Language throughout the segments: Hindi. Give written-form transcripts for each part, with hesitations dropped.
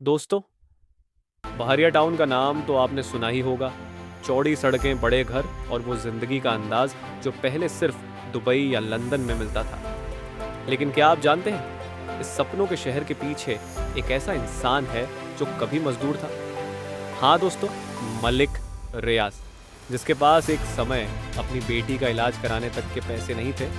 दोस्तों, बहरिया टाउन का नाम तो आपने सुना ही होगा। चौड़ी सड़कें, बड़े घर और वो जिंदगी का अंदाज जो पहले सिर्फ दुबई या लंदन में मिलता था। लेकिन क्या आप जानते हैं, इस सपनों के शहर के पीछे एक ऐसा इंसान है जो कभी मजदूर था। हाँ दोस्तों, मलिक रियाज, जिसके पास एक समय अपनी बेटी का इलाज कराने तक के पैसे नहीं थे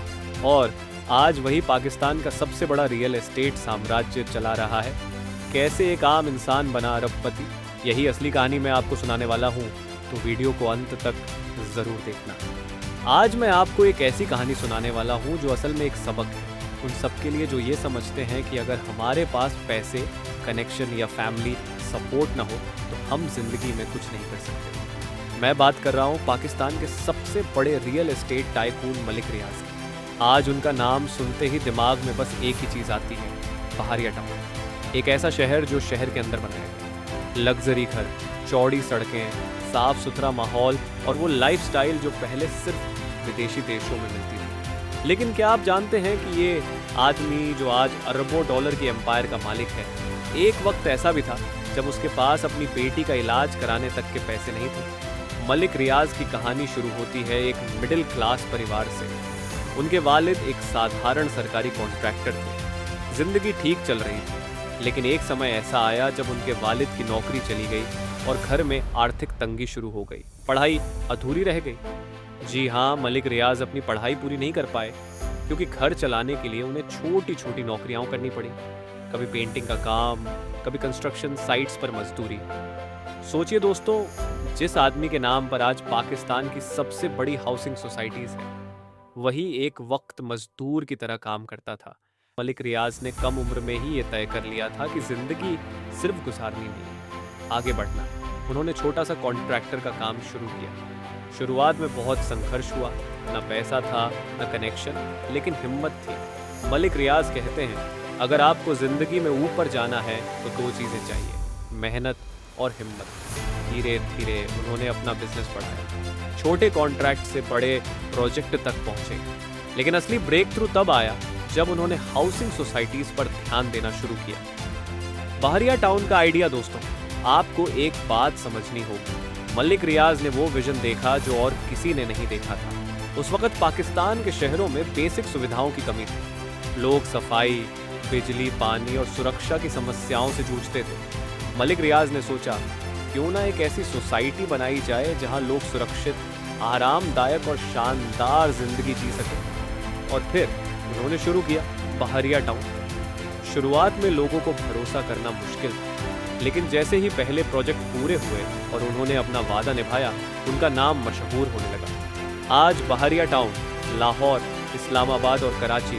और आज वही पाकिस्तान का सबसे बड़ा रियल एस्टेट साम्राज्य चला रहा है। कैसे एक आम इंसान बना अरबपति, यही असली कहानी मैं आपको सुनाने वाला हूँ, तो वीडियो को अंत तक जरूर देखना। आज मैं आपको एक ऐसी कहानी सुनाने वाला हूँ जो असल में एक सबक है उन सबके लिए जो ये समझते हैं कि अगर हमारे पास पैसे, कनेक्शन या फैमिली सपोर्ट ना हो तो हम जिंदगी में कुछ नहीं कर सकते। मैं बात कर रहा हूँ पाकिस्तान के सबसे बड़े रियल एस्टेट टाइकून मलिक रियाज की। आज उनका नाम सुनते ही दिमाग में बस एक ही चीज़ आती है, बहरिया टाउन। एक ऐसा शहर जो शहर के अंदर बनाया गया। लग्जरी घर, चौड़ी सड़कें, साफ सुथरा माहौल और वो लाइफस्टाइल जो पहले सिर्फ विदेशी देशों में मिलती थी। लेकिन क्या आप जानते हैं कि ये आदमी जो आज अरबों डॉलर की एम्पायर का मालिक है, एक वक्त ऐसा भी था जब उसके पास अपनी बेटी का इलाज कराने तक के पैसे नहीं थे। मलिक रियाज की कहानी शुरू होती है एक मिडिल क्लास परिवार से। उनके वालिद एक साधारण सरकारी कॉन्ट्रैक्टर थे। जिंदगी ठीक चल रही थी, लेकिन एक समय ऐसा आया जब उनके वालिद की नौकरी चली गई और घर में आर्थिक तंगी शुरू हो गई। पढ़ाई अधूरी रह गई। जी हाँ, मलिक रियाज अपनी पढ़ाई पूरी नहीं कर पाए क्योंकि घर चलाने के लिए उन्हें छोटी छोटी नौकरियां करनी पड़ी। कभी पेंटिंग का काम, कभी कंस्ट्रक्शन साइट्स पर मजदूरी। सोचिए दोस्तों, जिस आदमी के नाम पर आज पाकिस्तान की सबसे बड़ी हाउसिंग सोसाइटीज है, वही एक वक्त मजदूर की तरह काम करता था। मलिक रियाज ने कम उम्र में ही ये तय कर लिया था कि जिंदगी सिर्फ गुजारनी नहीं, आगे बढ़ना। उन्होंने छोटा सा कॉन्ट्रैक्टर का काम शुरू किया। शुरुआत में बहुत संघर्ष हुआ, ना पैसा था ना कनेक्शन, लेकिन हिम्मत थी। मलिक रियाज कहते हैं, अगर आपको जिंदगी में ऊपर जाना है तो दो चीज़ें चाहिए, मेहनत और हिम्मत। धीरे धीरे उन्होंने अपना बिजनेस बढ़ाया, छोटे कॉन्ट्रैक्ट से बड़े प्रोजेक्ट तक पहुंचे। लेकिन असली ब्रेक थ्रू तब आया जब उन्होंने हाउसिंग सोसाइटीज पर ध्यान देना शुरू किया। बहरिया टाउन का आइडिया दोस्तों, आपको एक बात समझनी होगी। मलिक रियाज ने वो विजन देखा जो और किसी ने नहीं देखा था। उस वक्त पाकिस्तान के शहरों में बेसिक सुविधाओं की कमी थी। लोग सफाई, बिजली, पानी और सुरक्षा की समस्याओं से जूझते थे। मलिक रियाज ने सोचा, क्यों ना एक ऐसी सोसाइटी बनाई जाए जहां लोग सुरक्षित, आरामदायक और शानदार जिंदगी जी सकें। और फिर उन्होंने शुरू किया बहरिया टाउन। शुरुआत में लोगों को भरोसा करना मुश्किल था, लेकिन जैसे ही पहले प्रोजेक्ट पूरे हुए और उन्होंने अपना वादा निभाया, उनका नाम मशहूर होने लगा। आज बहरिया टाउन लाहौर, इस्लामाबाद और कराची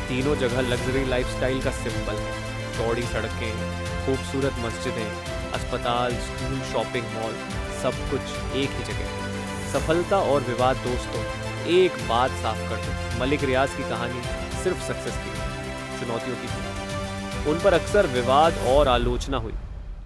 तीनों जगह लग्जरी लाइफस्टाइल का सिंबल है। चौड़ी सड़कें, खूबसूरत मस्जिदें, अस्पताल, स्कूल, शॉपिंग मॉल, सब कुछ एक ही जगह है। सफलता और विवाद दोस्तों, एक बात साफ कर दो, मलिक रियाज की कहानी सिर्फ सक्सेस की नहीं, चुनौतियों की थी। उन पर अक्सर विवाद और आलोचना हुई,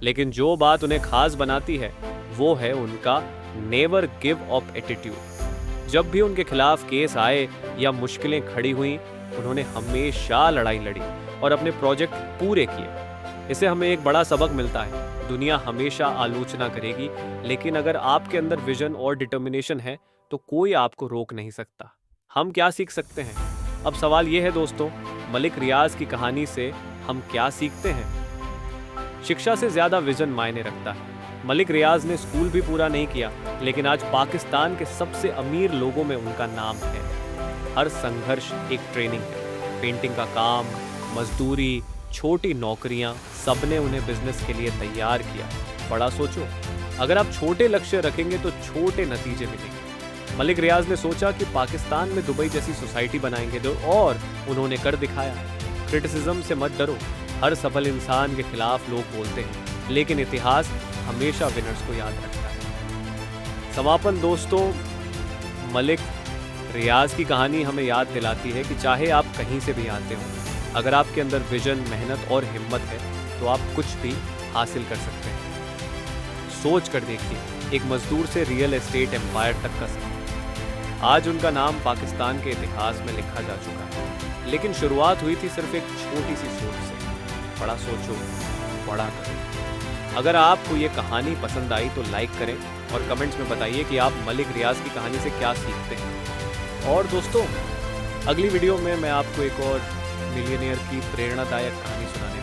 लेकिन जो बात उन्हें खास बनाती है वो है उनका नेवर गिव अप एटीट्यूड। जब भी उनके खिलाफ केस आए या मुश्किलें खड़ी हुई, उन्होंने हमेशा लड़ाई लड़ी और अपने प्रोजेक्ट पूरे किए। इससे हमें एक बड़ा सबक मिलता है, दुनिया हमेशा आलोचना करेगी, लेकिन अगर आपके अंदर विजन और डिटर्मिनेशन है तो कोई आपको रोक नहीं सकता। हम क्या सीख सकते हैं? अब सवाल यह है दोस्तों, मलिक रियाज की कहानी से हम क्या सीखते हैं? शिक्षा से ज्यादा विजन मायने रखता है। मलिक रियाज ने स्कूल भी पूरा नहीं किया, लेकिन आज पाकिस्तान के सबसे अमीर लोगों में उनका नाम है। हर संघर्ष एक ट्रेनिंग है। पेंटिंग का काम, मजदूरी, छोटी नौकरियां, सबने उन्हें बिजनेस के लिए तैयार किया। बड़ा सोचो, अगर आप छोटे लक्ष्य रखेंगे तो छोटे नतीजे मिलेंगे। मलिक रियाज ने सोचा कि पाकिस्तान में दुबई जैसी सोसाइटी बनाएंगे और उन्होंने कर दिखाया। क्रिटिसिज्म से मत डरो, हर सफल इंसान के खिलाफ लोग बोलते हैं, लेकिन इतिहास हमेशा विनर्स को याद रखता है। समापन दोस्तों, मलिक रियाज की कहानी हमें याद दिलाती है कि चाहे आप कहीं से भी आते हो, अगर आपके अंदर विजन, मेहनत और हिम्मत है तो आप कुछ भी हासिल कर सकते हैं। सोच कर देखिए, एक मजदूर से रियल एस्टेट एम्पायर तक का सफर। आज उनका नाम पाकिस्तान के इतिहास में लिखा जा चुका है, लेकिन शुरुआत हुई थी सिर्फ एक छोटी सी सोच से। बड़ा सोचो, बड़ा करो। अगर आपको ये कहानी पसंद आई तो लाइक करें और कमेंट्स में बताइए कि आप मलिक रियाज की कहानी से क्या सीखते हैं। और दोस्तों, अगली वीडियो में मैं आपको एक और मिलियनेयर की प्रेरणादायक कहानी सुनाने